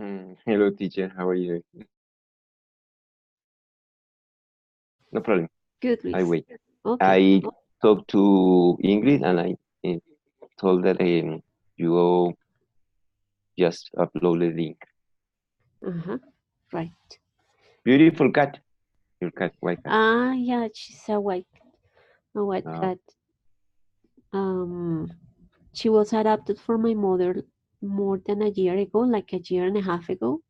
Hello, teacher. How are you? No problem. Good, I Luis. wait. Okay. I talked to Ingrid and I told that you just upload the link. Right. Beautiful cat. Your cat, white cat. Yeah, she's a white Oh, cat. Um, she was adopted for my mother more than a year ago, like a year and a half ago,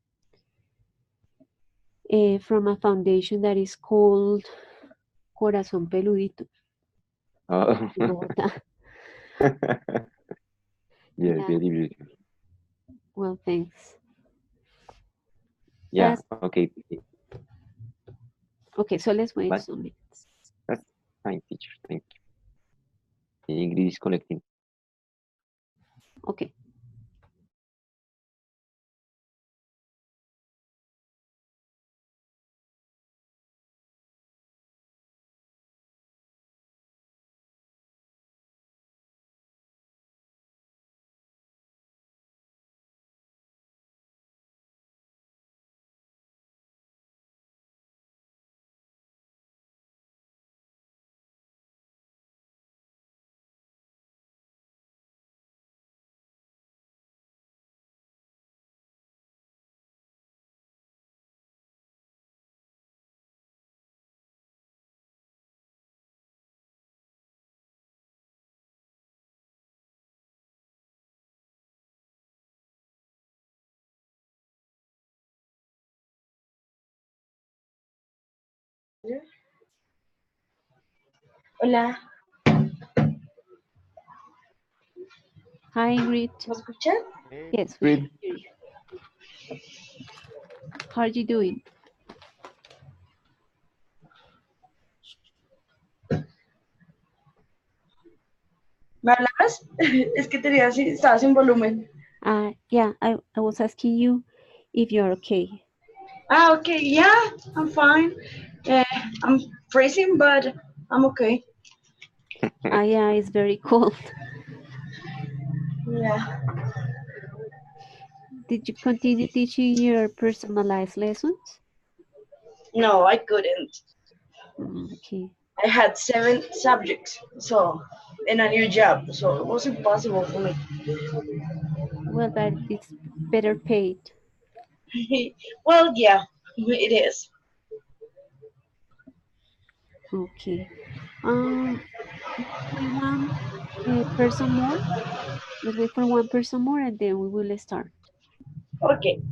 from a foundation that is called Corazón Peludito oh. in Bogotá. Yes, Yeah, very beautiful. well, thanks. Yeah, That's okay. okay. So let's wait But some minutes. that's fine, teacher. Thank you. Ingrid is connecting. Okay. Hola, Hi, Ingrid. ¿me escuchan? Yes, we Ingrid, can hear you. How are you doing? ¿Me hablabas? Es que tenía así, estaba sin volumen. Yeah, I was asking you if you're okay. Ah, okay, yeah, I'm fine. Uh, I'm freezing, but I'm okay. Yeah, it's very cold. Yeah. Did you continue teaching your personalized lessons? No, I couldn't. Okay. I had 7 subjects, so in a new job, so it was impossible for me. Well, but it's better paid. Well, yeah, it is. Okay. Let's wait one person more. Let's wait for one person more and then we will start. Okay.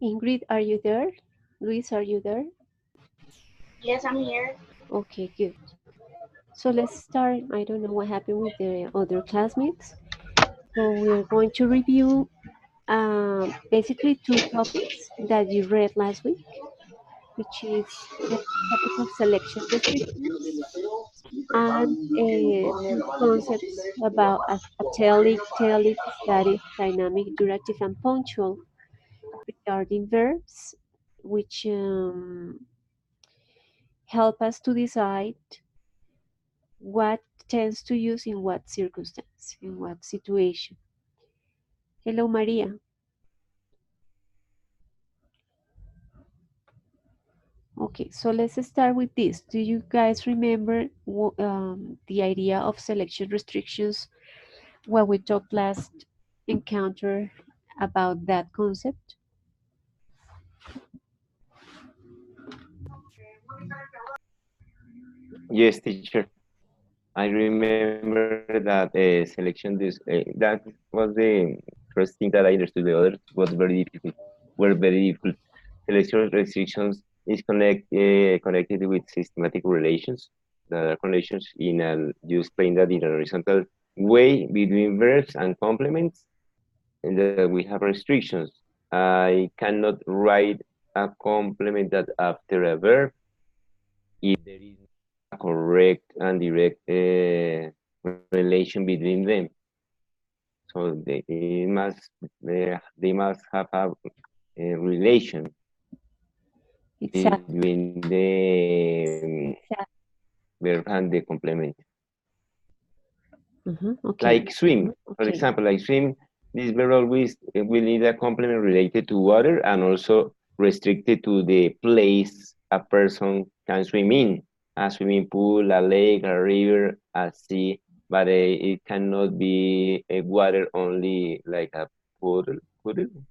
Ingrid, are you there? Luis, are you there? Yes, I'm here. Okay, good. So let's start. I don't know what happened with the other classmates. So we're going to review basically two topics that you read last week, which is the topic of selection restrictions and two concepts about atelic, telic, static, dynamic, durative, and punctual regarding verbs, which help us to decide what tends to use in what circumstance, in what situation. Hello, Maria. Okay, so let's start with this. Do you guys remember the idea of selection restrictions, what we talked last encounter about that concept? Yes, teacher. I remember that selection this that was the first thing that I understood. The others was very difficult. Were very difficult. Selection restrictions is connected with systematic relations. The relations in a you explain that in a horizontal way between verbs and complements, and that we have restrictions. I cannot write a complement that after a verb if there is a correct and direct relation between them. So they must have a relation Exactly. between the Exactly. verb and the complement. Okay. Like swim, for Okay. example, like swim, this verb always will need a complement related to water and also restricted to the place a person can swim in, a swimming pool, a lake, a river, a sea, but it cannot be a water only like a puddle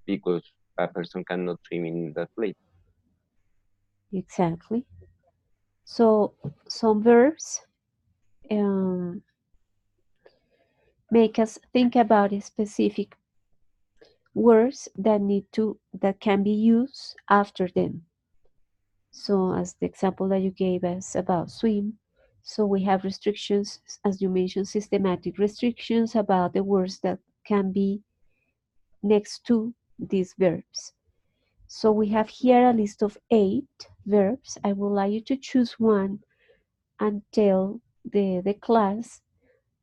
because a person cannot swim in that place. Exactly. So some verbs um, make us think about a specific words that can be used after them. So as the example that you gave us about swim, so we have restrictions, as you mentioned, systematic restrictions about the words that can be next to these verbs. So we have here a list of 8 verbs. I would like you to choose one and tell the class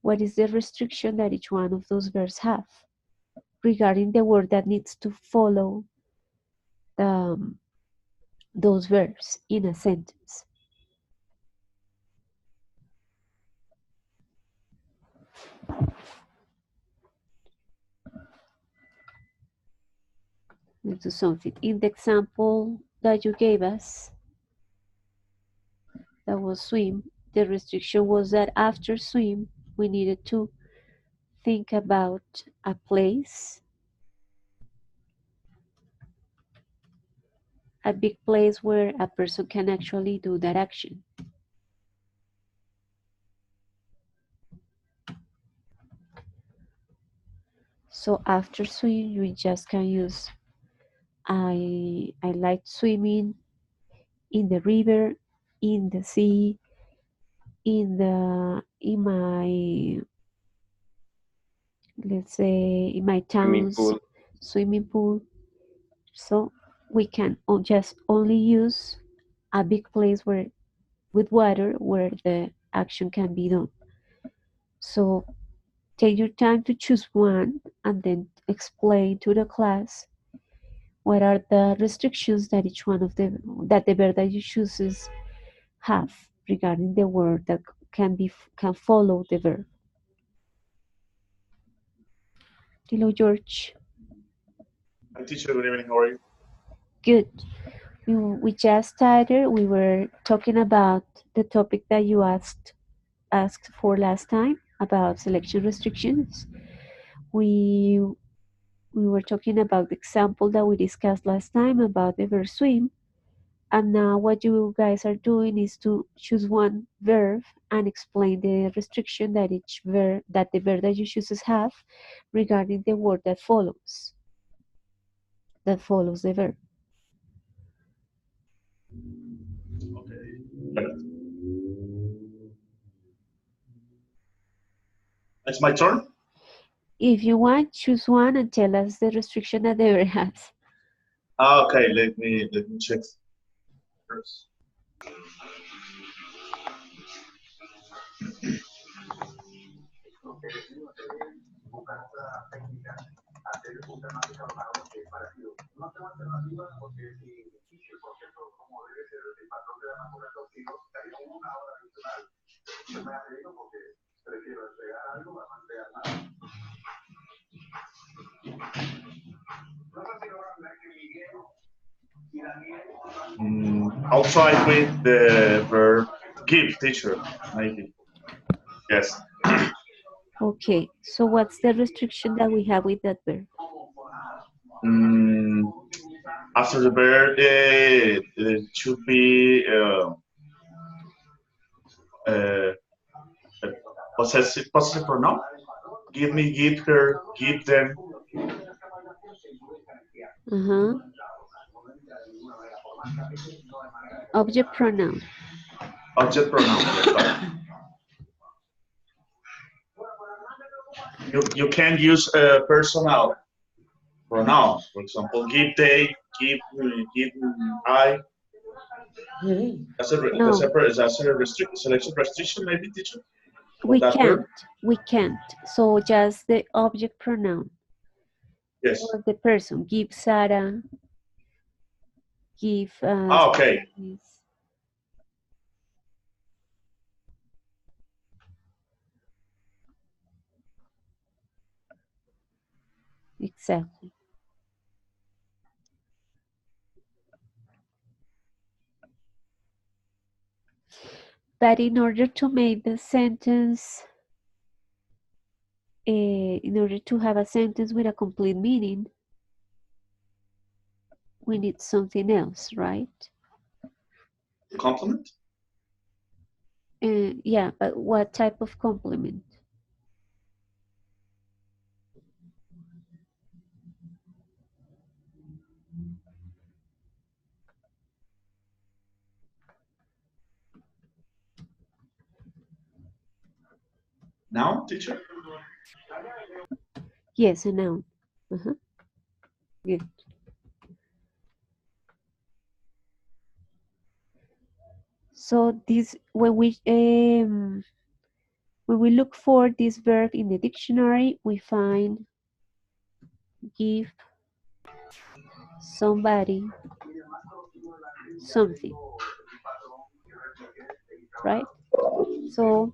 what is the restriction that each one of those verbs have regarding the word that needs to follow um, those verbs in a sentence. Let's do something. In the example that you gave us, that was swim, the restriction was that after swim, we needed to think about a place, a big place where a person can actually do that action. So after swim, we just can use I like swimming in the river, in the sea, in my, let's say, in my Swimming town's pool. swimming pool. So we can just only use a big place where with water where the action can be done. So take your time to choose one and then explain to the class what are the restrictions that each one of the that the verb that you chooses have regarding the word that can follow the verb. Hello, George. Hi, teacher. Good evening. How are you? Good. We just started. We were talking about the topic that you asked for last time about selection restrictions. We we were talking about the example that we discussed last time about the verb swim. And now what you guys are doing is to choose one verb and explain the restriction that the verb that you chooses have regarding the word that follows the verb. Okay. It's my turn. If you want, choose one and tell us the restriction that the verb has. Okay, let me check first. I'll try with the verb give, teacher, maybe. Yes. Okay, so what's the restriction that we have with that verb? Mm, After the verb, it should be uh, a possessive pronoun. Give me, give her, give them. Uh-huh. Object pronoun. Object pronoun. Yes, right. You can use personal pronoun. For example, give they, give me, give I. No, That's a selection restriction, maybe, teacher, for we that verb. can't. We can't. So just the object pronoun Yes. for the person. Give Sarah. Give Okay. Exactly. But in order to make the sentence, in order to have a sentence with a complete meaning, we need something else, right? Complement. Yeah, but what type of complement? Now, teacher. Yes, a noun. Uh-huh. Good. So this when we look for this verb in the dictionary, we find give somebody something, right? So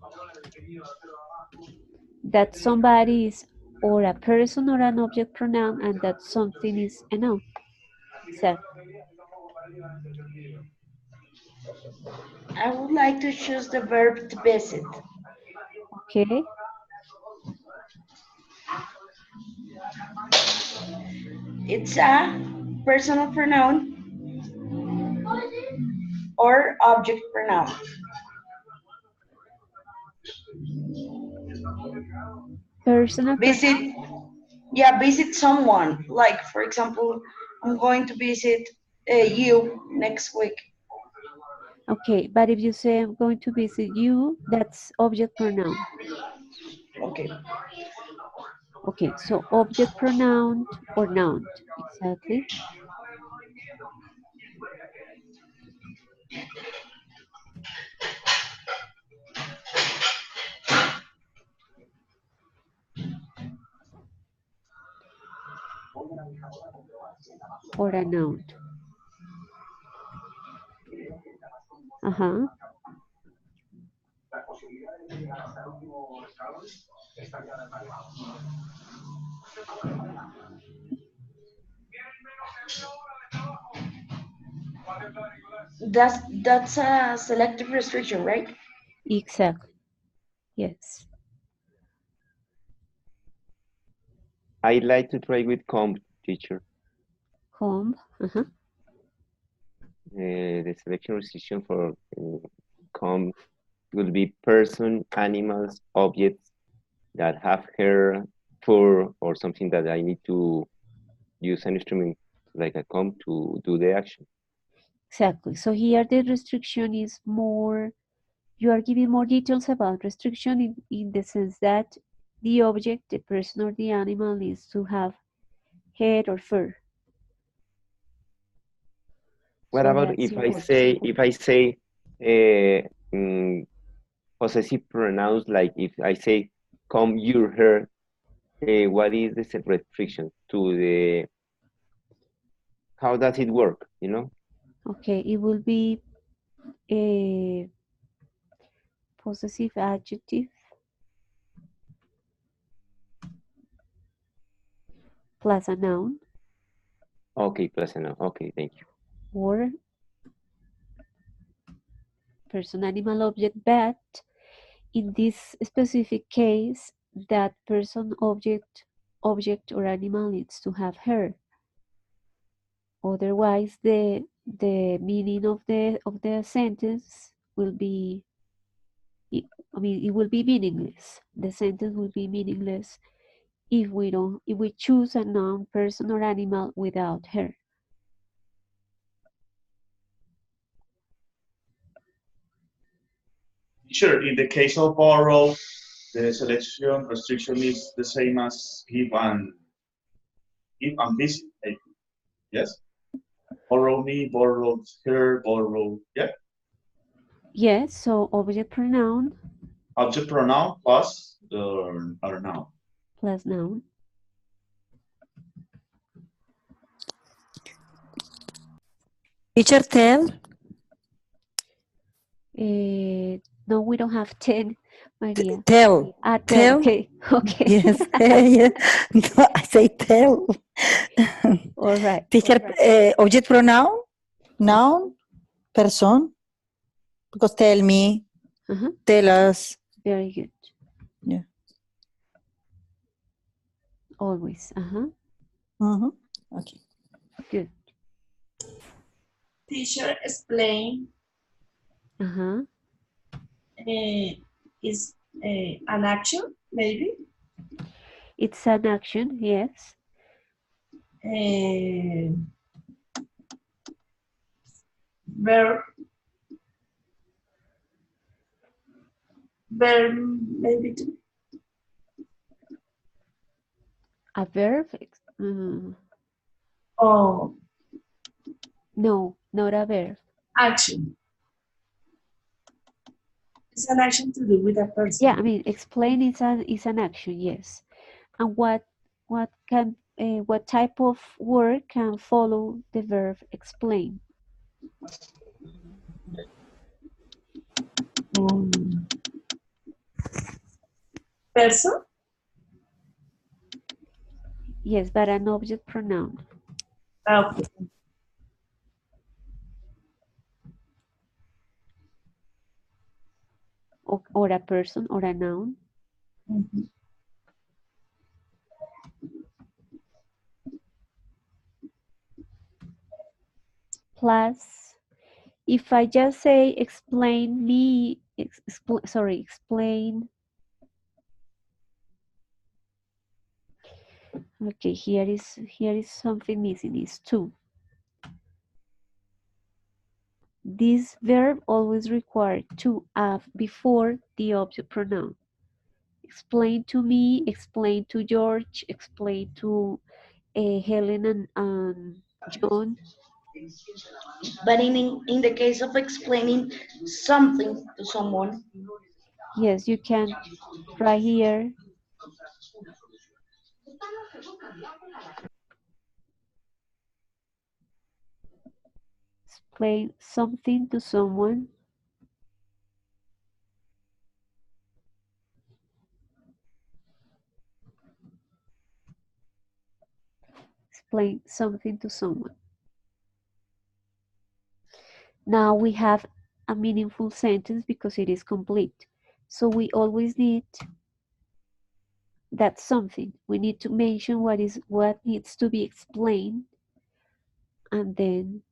that somebody is or a person or an object pronoun, and that something is a noun. Exactly. I would like to choose the verb to visit. Okay. It's a personal pronoun or object pronoun. Personal Visit, pronoun. yeah, visit someone. Like, for example, I'm going to visit you next week. Okay, but if you say I'm going to visit you, that's object pronoun. Okay. Okay, so object pronoun or noun. Exactly. Or a noun. Uh-huh. That's a selective restriction, right? Exactly. Yes. I like to try with comp, teacher. Comb. Uh-huh. The selection restriction for comp will be person, animals, objects that have hair, fur, or something that I need to use an instrument like a comb to do the action. Exactly. So here the restriction is more, you are giving more details about restriction in the sense that the object, the person or the animal needs to have hair or fur. What So about that's important. if I say possessive pronouns, like if I say comb your hair, what is the restriction to the, how does it work, you know? Okay, it will be a possessive adjective plus a noun Okay, plus a noun. Okay, thank you. or person, animal, object, but in this specific case, that person, object or animal needs to have hair. Otherwise, the meaning of the sentence will be, I mean, it will be meaningless. The sentence will be meaningless if we choose a noun, person, or animal without hair. Sure, in the case of borrow, the selection restriction is the same as give and visit. Yes? Borrow me, borrow her, borrow, yeah? Yes, so object pronoun Object pronoun plus the other noun. plus noun. Teacher, tell. No, we don't have 10, Maria. Tell. Tell. Tell. Okay, okay. Yes. Yeah. No, I say tell. All right. Teacher, object pronoun, noun, person. Because tell me, Uh-huh. tell us. Very good. Yeah. Always. Uh-huh. Mm-hmm. Okay. Good. Teacher explain Uh-huh. is an action, maybe. It's an action, yes. Verb, maybe. A verb? Oh, No, not a verb. action. It's an action to do with a person. Yeah, I mean, explain is an action, yes. And what type of word can follow the verb explain? Person? Yes, but an object pronoun. Okay. Or a person or a noun. Mm-hmm. Plus, if I just say explain me, explain. Okay, here is something missing, is to. This verb always requires to have before the object pronoun. Explain to me, explain to George, explain to Helen and John. But in the case of explaining something to someone, Yes, you can right here. Explain something to someone. Explain something to someone. Now we have a meaningful sentence because it is complete. So we always need that something. We need to mention what needs to be explained, and then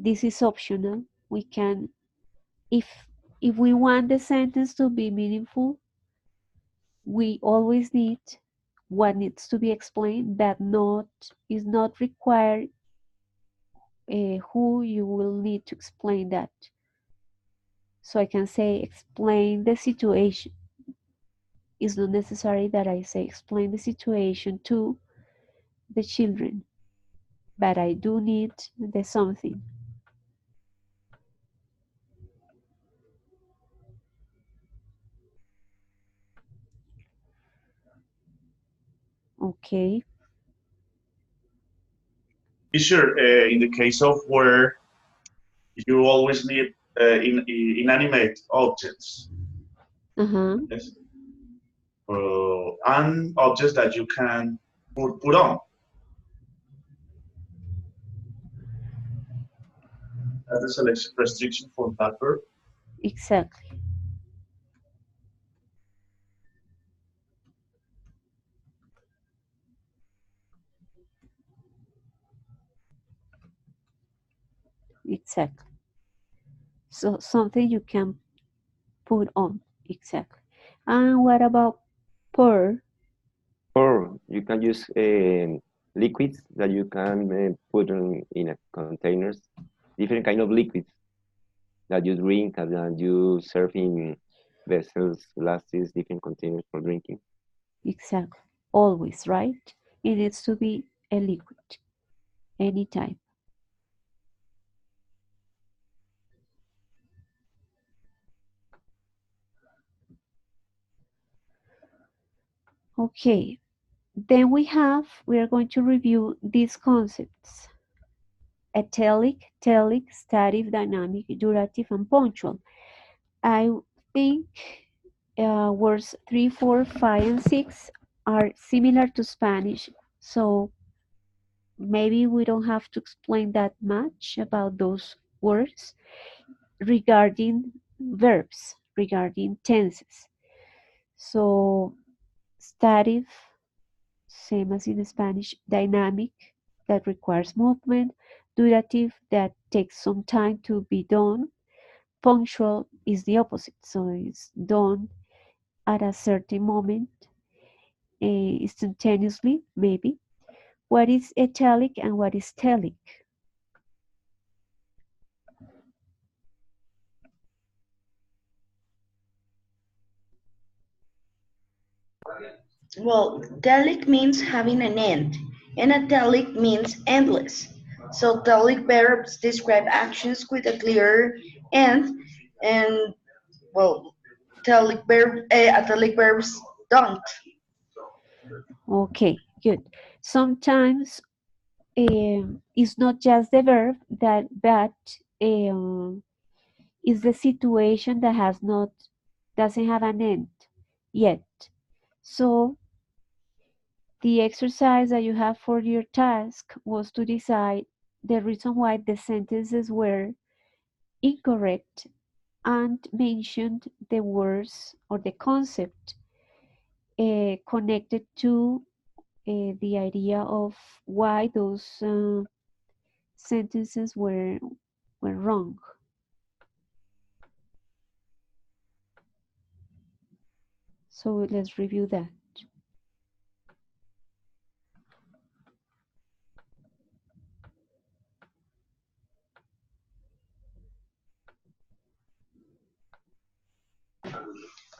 this is optional. We can, if we want the sentence to be meaningful, we always need what needs to be explained, but is not required who you will need to explain that. So I can say explain the situation. It's not necessary that I say explain the situation to the children, but I do need the something. Okay. Sure, in the case of where you always need inanimate objects, Uh-huh. yes, and objects that you can put on. That is a restriction for that verb. Exactly. Exactly. So something you can put on. Exactly. And what about pour? Or you can use liquids that you can put in a containers, different kind of liquids that you drink and that you serve in vessels, glasses, different containers for drinking. Exactly. Always, right? It needs to be a liquid anytime. Okay. Then we are going to review these concepts. Atelic, telic, stative, dynamic, durative, and punctual. I think words 3, 4, 5, and 6 are similar to Spanish, so maybe we don't have to explain that much about those words regarding verbs, regarding tenses. So, stative, same as in Spanish, dynamic, that requires movement, durative, that takes some time to be done, punctual is the opposite, so it's done at a certain moment, instantaneously, maybe. What is italic and what is telic? Well, telic means having an end, and atelic means endless. So telic verbs describe actions with a clear end, and well, atelic verbs don't. Okay, good. Sometimes it's not just the verb that, but it's the situation that doesn't have an end yet. So the exercise that you have for your task was to decide the reason why the sentences were incorrect and mentioned the words or the concept connected to the idea of why those sentences were wrong. So let's review that.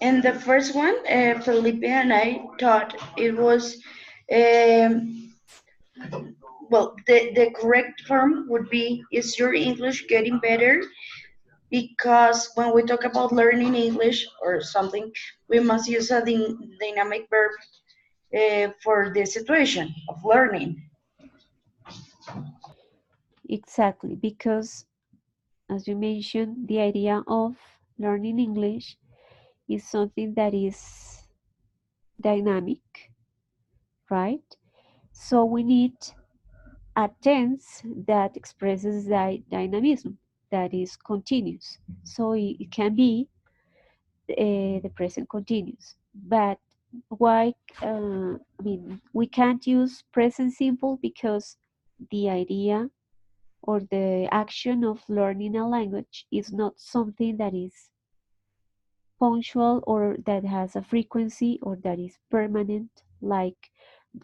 And the first one, Felipe and I thought it was, um, well, the correct form would be, is your English getting better? Because when we talk about learning English or something, we must use a dynamic verb for the situation of learning. Exactly, because as you mentioned, the idea of learning English is something that is dynamic, right? So we need a tense that expresses that dynamism, that is continuous. So it can be the present continuous. But why? I mean, we can't use present simple because the idea or the action of learning a language is not something that is punctual or that has a frequency or that is permanent, like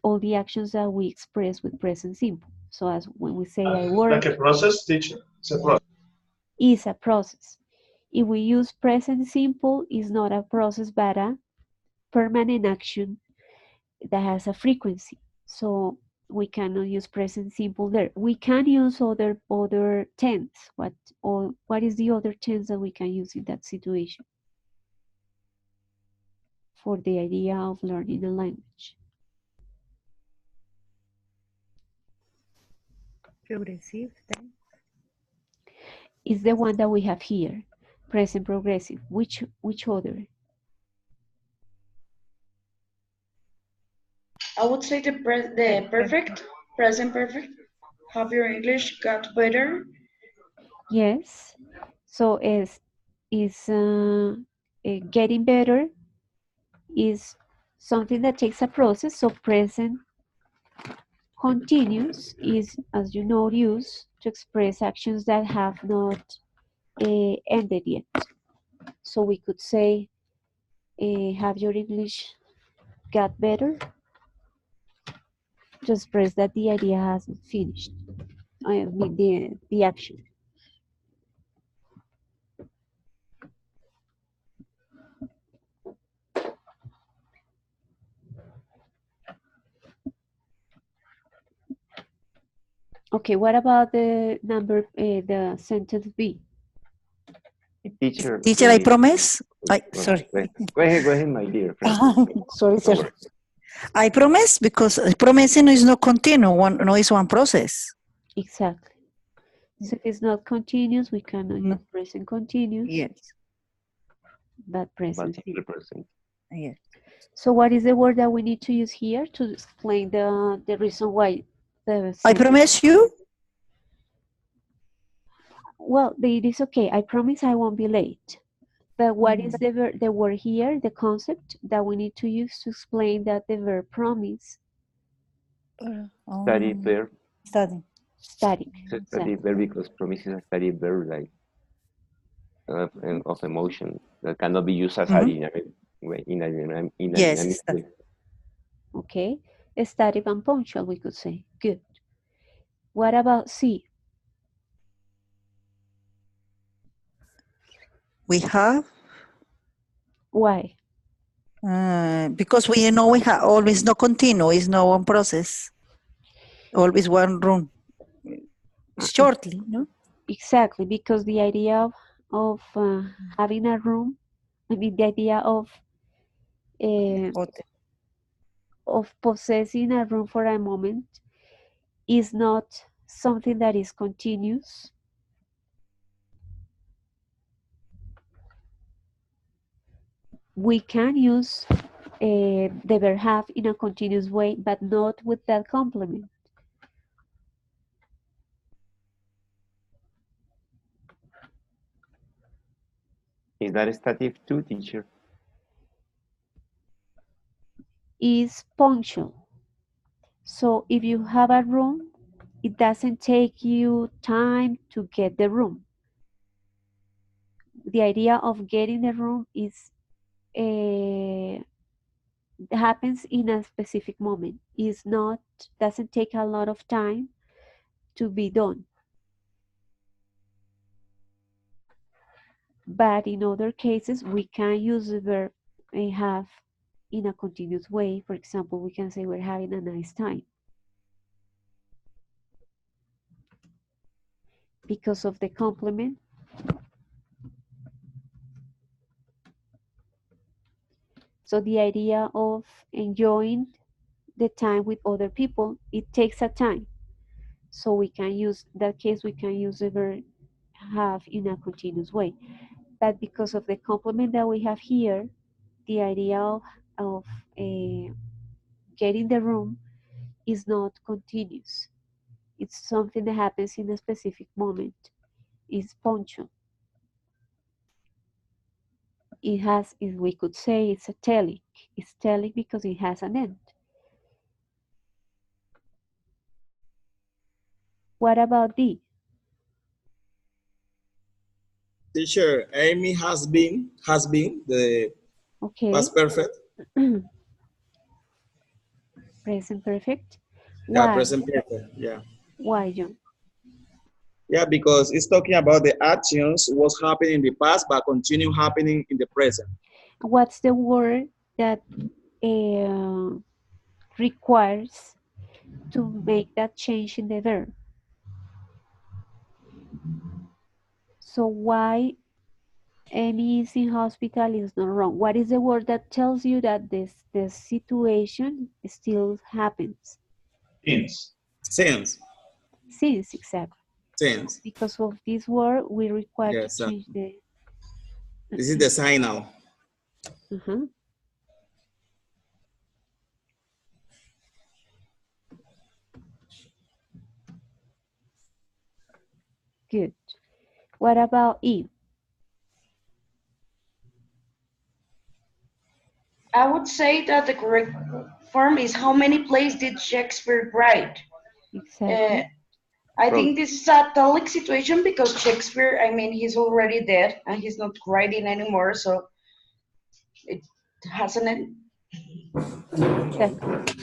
all the actions that we express with present simple. So as when we say I work, like a process, teacher. It's a process. is a process. If we use present simple, it's not a process but a permanent action that has a frequency. So we cannot use present simple there. We can use other tense. What is the other tense that we can use in that situation for the idea of learning a language? Progressive tense. Is the one that we have here, present progressive. Which other? I would say the perfect, present perfect. Have your English got better? Yes. So getting better is something that takes a process. So present continuous is, as you know, used to express actions that have not ended yet. So we could say, have your English got better? To express that the idea hasn't finished. I mean the action. Okay, what about the the sentence B? Teacher, Teacher, I promise. Sorry. Go ahead, my dear friend. Sorry, Don't sir. I promise because promising is not continuous. No, it's one process. Exactly. So if it's not continuous, we cannot No. use present continuous, Yes. but present But simple. person. Yes. So what is the word that we need to use here to explain the reason why the I sentence? promise you. Well, it is okay. I promise I won't be late. But what is the word here, the concept that we need to use to explain that the verb promise? Study verb. Study. Static. Study verb because promise is a study verb like of emotion that cannot be used as a dynamic way in a Yes, dynamic way. Okay. Static and punctual, we could say. Good. What about C? We have Why? because we know we have always no continuous, no one process, always one room. Shortly, no? Exactly, because the idea of having a room, I mean, the idea Hotel. of possessing a room for a moment is not something that is continuous. We can use the verb have in a continuous way, but not with that complement. Is that stative too, teacher? Is punctual. So if you have a room, it doesn't take you time to get the room. The idea of getting the room is happens in a specific moment. Is not doesn't take a lot of time to be done. But in other cases, we can use the verb have in a continuous way. For example, we can say we're having a nice time because of the complement. So the idea of enjoying the time with other people, it takes a time. So we can use that case, we can use the verb have in a continuous way. But because of the complement that we have here, the idea of getting the room is not continuous. It's something that happens in a specific moment. It's punctual. It has, if we could say, it's a telic. It's telic because it has an end. What about D? Teacher, Amy has been the Okay. past perfect. Present perfect. Yeah, Why? present perfect. Yeah. Why, John? Yeah, because it's talking about the actions was happening in the past but continue happening in the present. What's the word that requires to make that change in the verb? So why Amy is in hospital is not wrong. What is the word that tells you that this situation still happens? Since. Since. Since, exactly. Since. Because of this word, we require to Yes. change the. This is the signal. Uh-huh. Good. What about E? I would say that the correct form is how many plays did Shakespeare write? Uh, Exactly. I Wrong. think this is a totally situation because Shakespeare, I mean, he's already dead and he's not writing anymore, so it has an end. Exactly.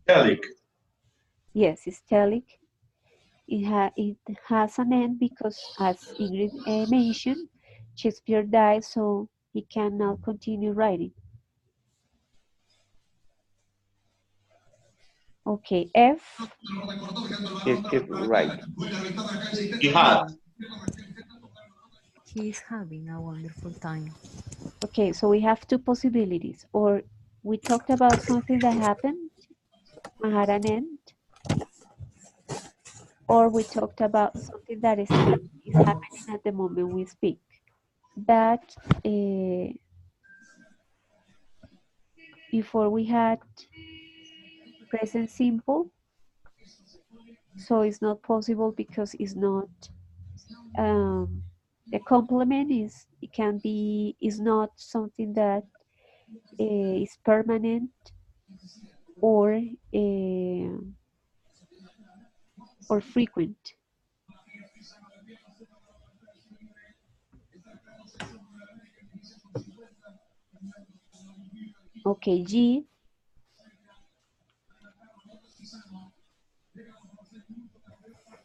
Telic. Yes, it's telic. It has an end because, as Ingrid mentioned, Shakespeare died, so he cannot continue writing. Okay, F. Shakespeare, right. He had. He is having a wonderful time. Okay, so we have two possibilities. Or we talked about something that happened and had an end, or we talked about something that still is happening at the moment we speak. But before we had present simple, so it's not possible because it's not the complement is it can be is not something that is permanent or uh, or frequent. Okay, G.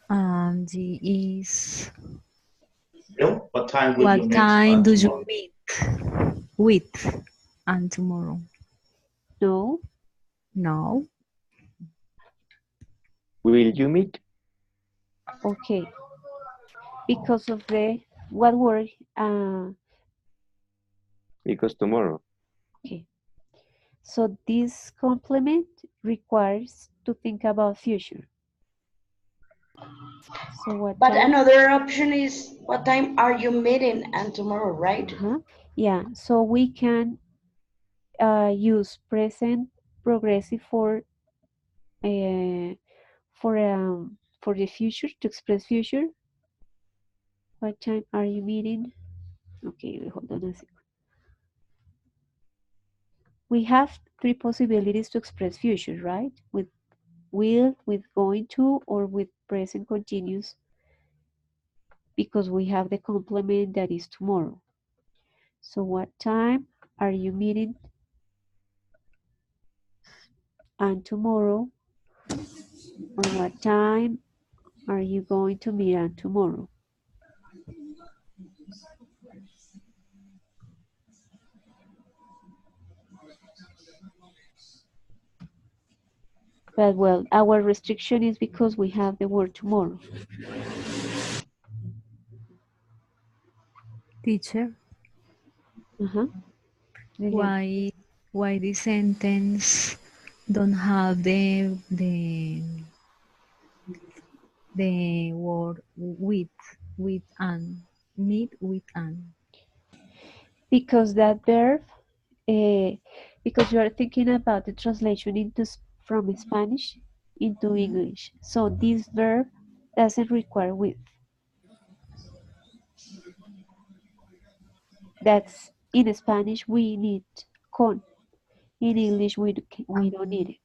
And he is, Well, what time will you what meet time do you tomorrow? meet with and tomorrow? No. No. Will you meet? Okay, because of the what word? Because tomorrow. Okay, so this complement requires to think about future. So what But time? another option is what time are you meeting and tomorrow, right? Yeah, so we can use present progressive uh, for the future to express future. What time are you meeting? Okay, hold on a second. We have three possibilities to express future, right? With will, with going to, or with present continuous, because we have the complement that is tomorrow. So what time are you meeting and tomorrow? Or what time are you going to meet and tomorrow? But well, our restriction is because we have the word tomorrow. Teacher, Uh-huh. why this sentence don't have the word with and meet with and? Because that verb, uh, because you are thinking about the translation from Spanish into English. So this verb doesn't require with. That's in Spanish we need con. In English we don't need it.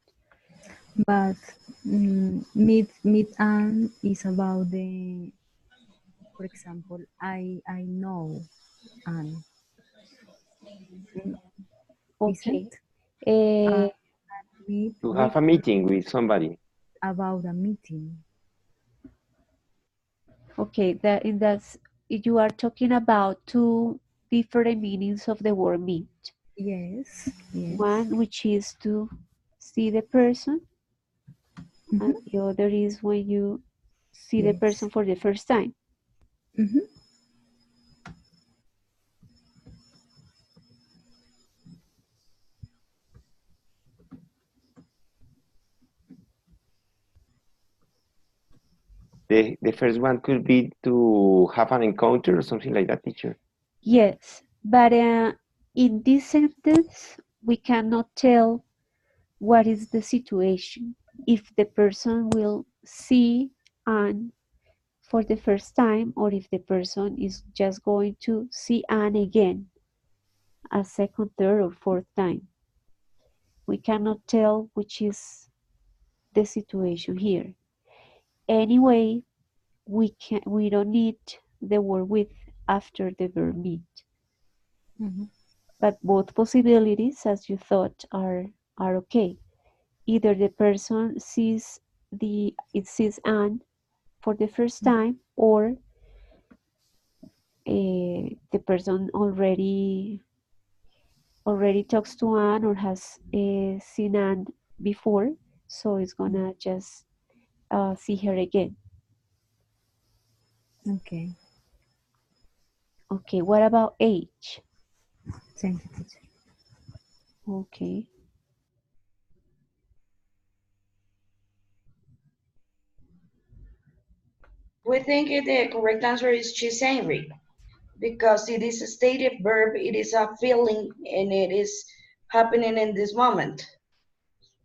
But meet and is about the, for example, I know and Okay. isn't Uh, Meet To with, have a meeting with somebody. about a meeting. Okay, that's you are talking about two different meanings of the word meet. Yes, yes. One which is to see the person, Mhm. and the other is when you see the Yes. person for the first time. Mhm. The first one could be to have an encounter or something like that, teacher. Yes, but in this sentence, we cannot tell what is the situation. If the person will see Anne for the first time, or if the person is just going to see Anne again a second, third, or fourth time. We cannot tell which is the situation here. Anyway, we don't need the word with after the verb meet. Mhm. But both possibilities, as you thought, are okay. Either the person sees Anne for the first time, or the person already talks to Anne or has seen Anne before, so it's gonna just see her again. Okay. Okay, what about age? Thank you, teacher. Okay, We think the correct answer is she's angry because it is a stative verb, it is a feeling, and it is happening in this moment.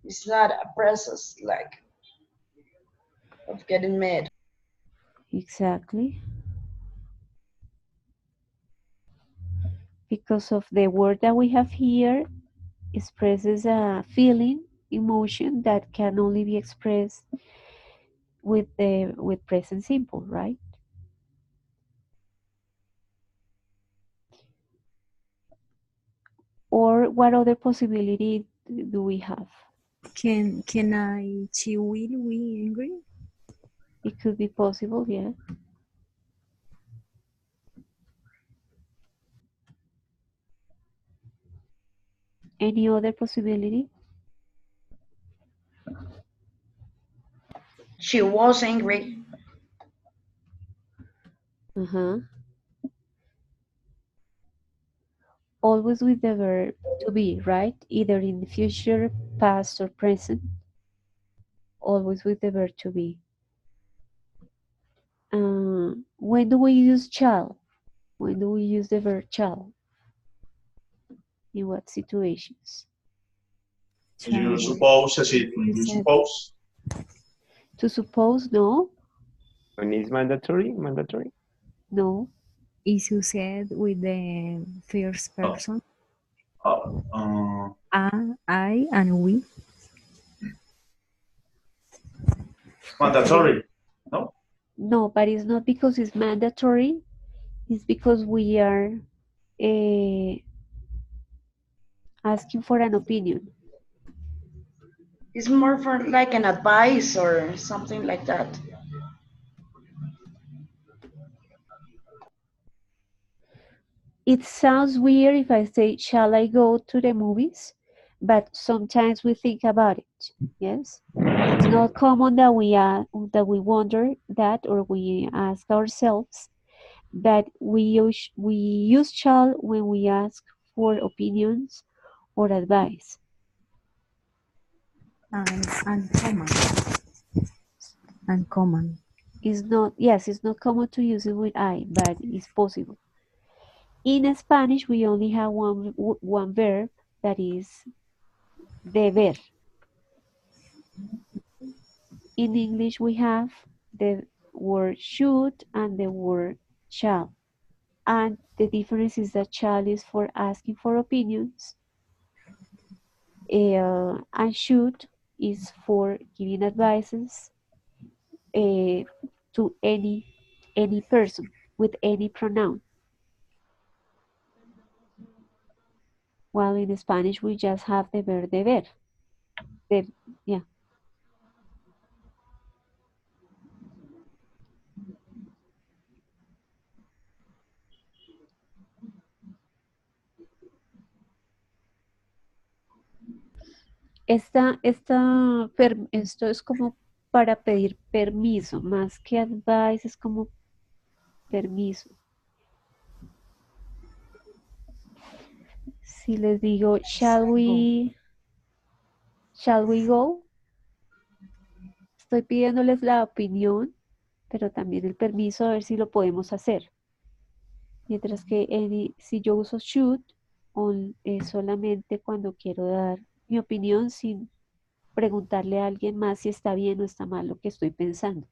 It's not a process like of getting mad. exactly. Because of the word that we have here expresses a feeling, emotion that can only be expressed with present simple, right? Or what other possibility do we have? Can I? She will be angry. It could be possible, yeah. Any other possibility? She was angry. Uh-huh. Always with the verb to be, right? Either in the future, past, or present. Always with the verb to be. When do we use shall? When do we use the verb shall? In what situations? You Child. suppose, as it, If when you you said, suppose, To suppose, no, When it's mandatory, mandatory. no. if you said with the first uh, person, uh, uh, I, and we. Okay. mandatory. No? No, but it's not because it's mandatory. It's because we are uh, asking for an opinion. It's more for like an advice or something like that. It sounds weird if I say, shall I go to the movies? But sometimes we think about it. Yes, it's not common that we wonder that, or we ask ourselves, but we use shall when we ask for opinions or advice. Uncommon. Uncommon. It's not common to use it with I, but it's possible. In Spanish, we only have one verb, that is deber. In English, we have the word should and the word shall. And the difference is that shall is for asking for opinions, and should is for giving advices uh, to any person with any pronoun. While in Spanish, we just have the verb deber. The, yeah. Esto es como para pedir permiso, más que advice, es como permiso. Si les digo, shall we go? Estoy pidiéndoles la opinión, pero también el permiso a ver si lo podemos hacer. Mientras que si yo uso should, es solamente cuando quiero dar mi opinión sin preguntarle a alguien más si está bien o está mal lo que estoy pensando.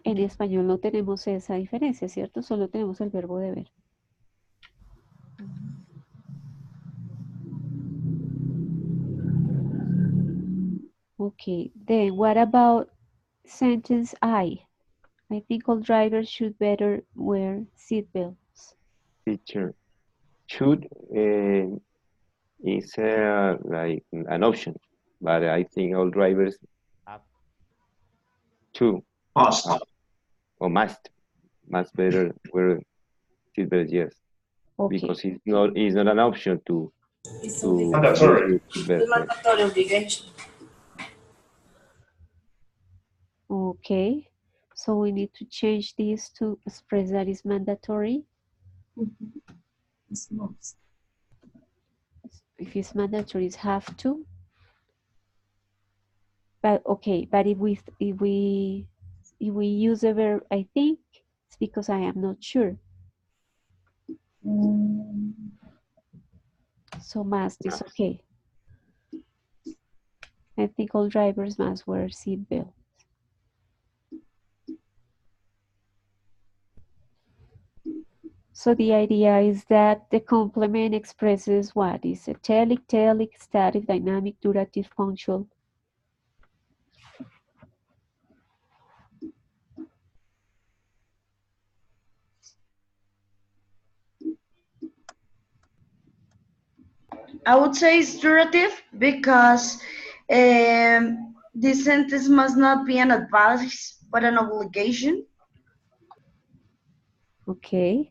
En español no tenemos esa diferencia, ¿cierto? Solo tenemos el verbo deber. Okay, then what about sentence I? I think all drivers should better wear seatbelts. Teacher. Should is like an option, but I think all drivers have to Must. or must better wear seatbelt, yes, Okay. because it's not an option to It's to obligatory. use Mandatory. your seatbelt. It's mandatory obligation. Okay, so we need to change this to express that is mandatory. It's must. If it's mandatory, it's have to. But okay, but if we use the verb I think, it's because I am not sure. So must is okay. I think all drivers must wear seatbelt. So the idea is that the complement expresses what is italic, telic, static, dynamic, durative, punctual. I would say it's durative because this sentence must not be an advice but an obligation. Okay.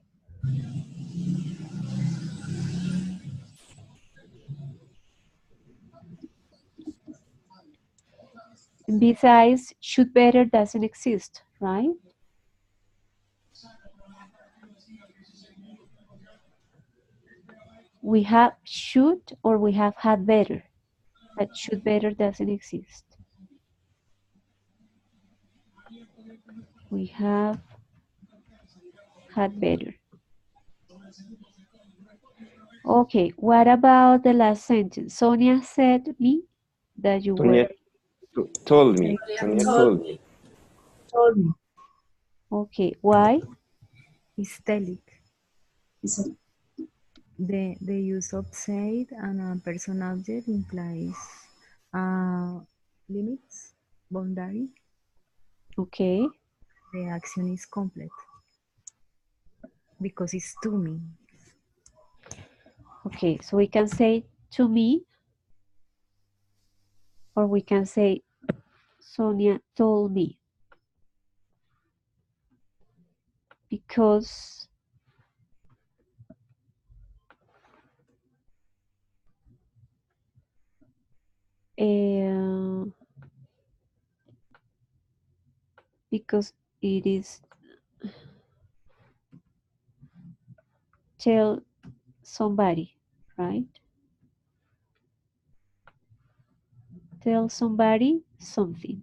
And besides, should better doesn't exist, right? We have should or we have had better, but should better doesn't exist. We have had better. Okay, what about the last sentence? Sonia said me that you were. Told me. Sonia Sonia told me. Told me. Okay, why? Hystelic. It's a, The use of said and a person object implies limits, boundary. Okay, The action is complete because it's to me. okay, so we can say to me, or we can say Sonia told me. Because because it is tell somebody, right? Tell somebody something.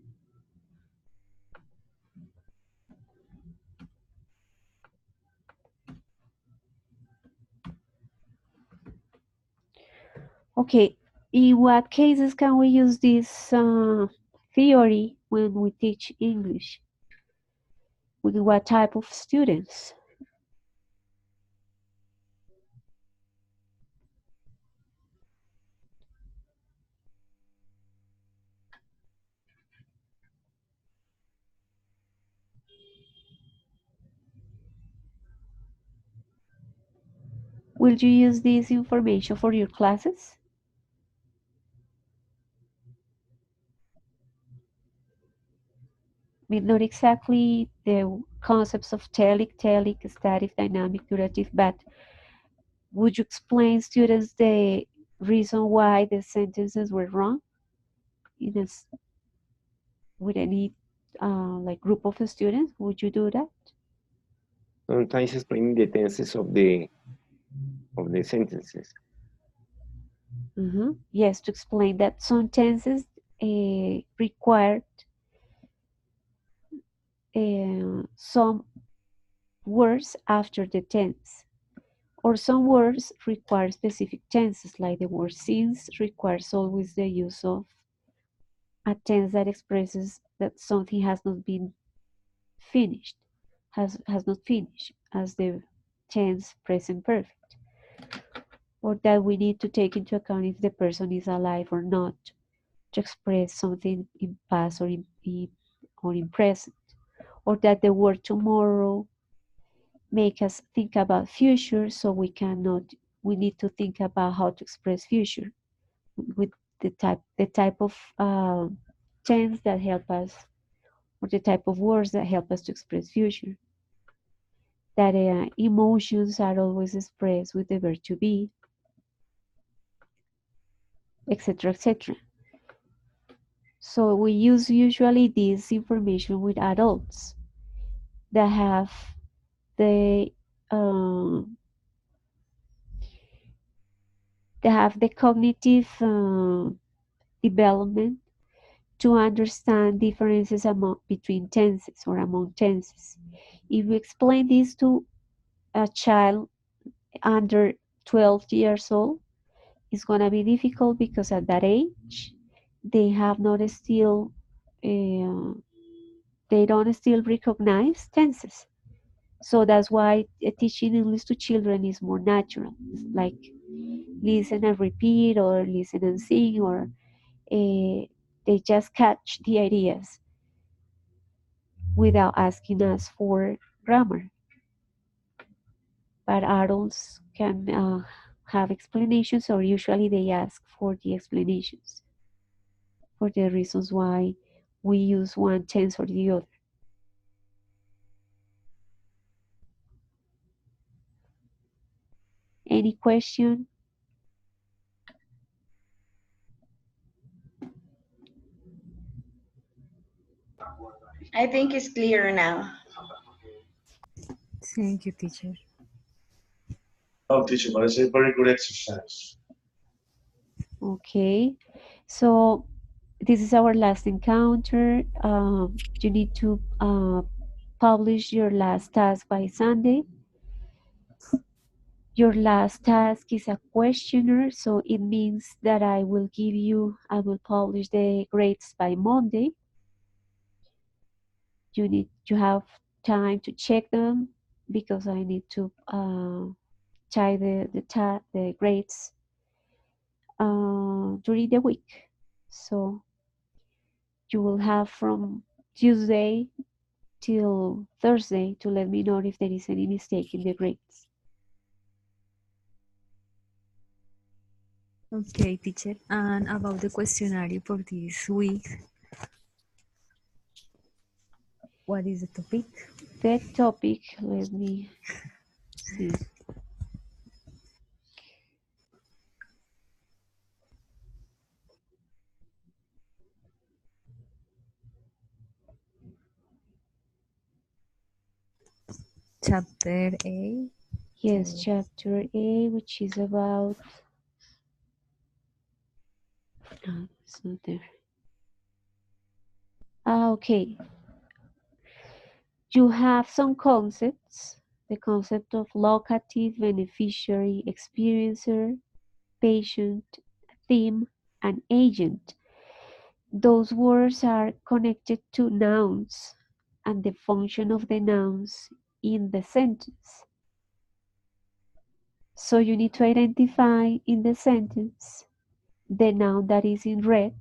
Okay, in what cases can we use this theory when we teach English? With what type of students? Will you use this information for your classes? I mean, not exactly the concepts of telic, static, dynamic, durative, but would you explain students the reason why the sentences were wrong in this, with any like group of students? Would you do that? Sometimes explaining the tenses of the sentences. Yes, to explain that some tenses required some words after the tense, or some words require specific tenses, like the word since requires always the use of a tense that expresses that something has not been finished, has not finished, as the tense present perfect, or that we need to take into account if the person is alive or not to express something in past or in present, or that the word tomorrow make us think about future, so we need to think about how to express future with the type of tense that help us, or the type of words that help us to express future. That emotions are always expressed with the verb to be, etc., etc. So we use usually this information with adults that have the um, cognitive development to understand differences between tenses or among tenses. If we explain this to a child under 12 years old, it's going to be difficult because at that age they have not still uh, they don't still recognize tenses. So that's why teaching English to children is more natural. It's like listen and repeat, or listen and sing, or they just catch the ideas without asking us for grammar. But adults can have explanations, or usually they ask for the explanations for the reasons why we use one tense or the other. Any question? I think it's clear now. Thank you, teacher. Oh, teacher, but it's a very good exercise. Okay, so this is our last encounter. You need to publish your last task by Sunday. Your last task is a questionnaire, so it means that I will publish the grades by Monday. You have time to check them, because I need to tie the grades during the week. So you will have from Tuesday till Thursday to let me know if there is any mistake in the grades. Okay, teacher. And about the questionnaire for this week, what is the topic? The topic, let me see. Chapter A. Yes, chapter A, which is about. No, it's not there. Okay. You have some concepts. The concept of locative, beneficiary, experiencer, patient, theme, and agent. Those words are connected to nouns and the function of the nouns in the sentence. So you need to identify in the sentence the noun that is in red,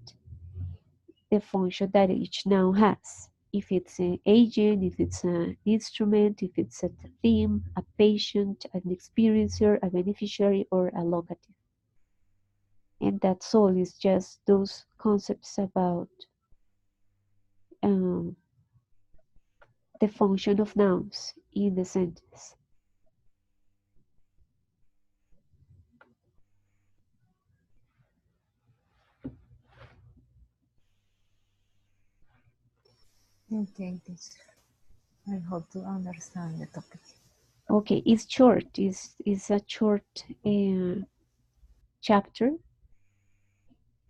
the function that each noun has. if it's an agent, if it's an instrument, if it's a theme, a patient, an experiencer, a beneficiary, or a locative. And that's all. It's just those concepts about um, the function of nouns in the sentence. Okay, teacher. I hope to understand the topic. Okay, it's short. It's a short chapter,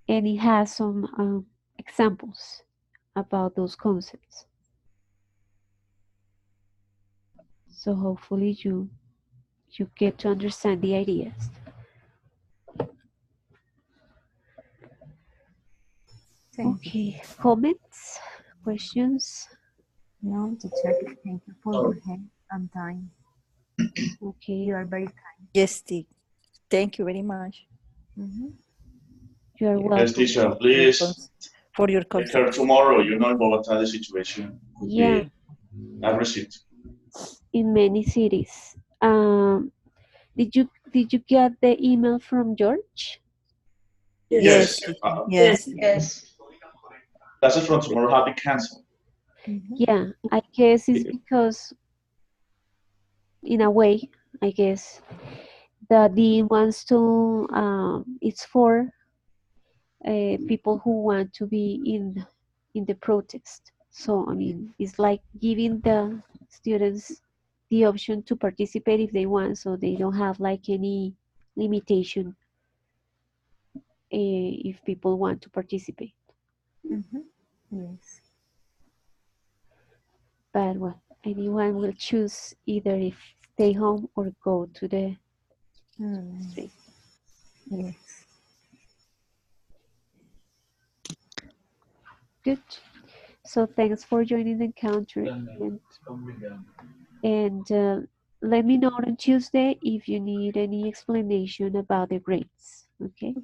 and it has some examples about those concepts. So hopefully you get to understand the ideas. Thank you. Okay, comments, questions? No, teacher, thank you for your help and time. Okay, You are very kind. Yes, thank you very much you are Yes, welcome. teacher, for your please for your take care concepts. tomorrow. You know, in Bogota, the situation could Yeah, be aggressive. in many cities. Did you get the email from George? Yes, Yes, teacher. Yes. Yes. Yes. classes from tomorrow have been canceled. Yeah, I guess it's because, in a way, I guess the dean wants to. It's for people who want to be in the protest. So I mean, it's like giving the students the option to participate if they want, so they don't have like any limitation if people want to participate. Yes. But well, anyone will choose either if stay home or go to the street. Yes. Good. So thanks for joining the encounter, and let me know on Tuesday if you need any explanation about the grades. Okay.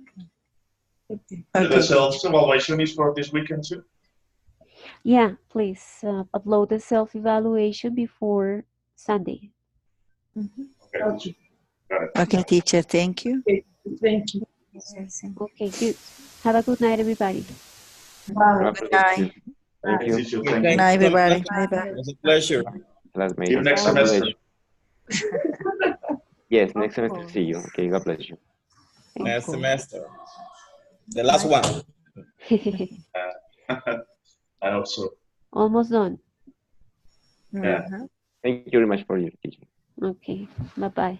The Okay, teacher. self-evaluation is for this weekend too. Yeah, please upload the self-evaluation before Sunday. Okay, Okay. got it. Okay, teacher. Thank you. Okay. Thank you. Okay, good. Have a good night, everybody. Bye. Good night. Thank Thanks, you. teacher. Okay, Thank Good you. night, thank you so everybody. much. Bye bye. It was a pleasure. Classmates. See you next God bless semester. you. Yes, next semester. course. See you. Okay, God bless you. Next course. semester. The last Bye. one. I hope so. Almost done. Yeah. Thank you very much for your teaching. Okay, bye-bye.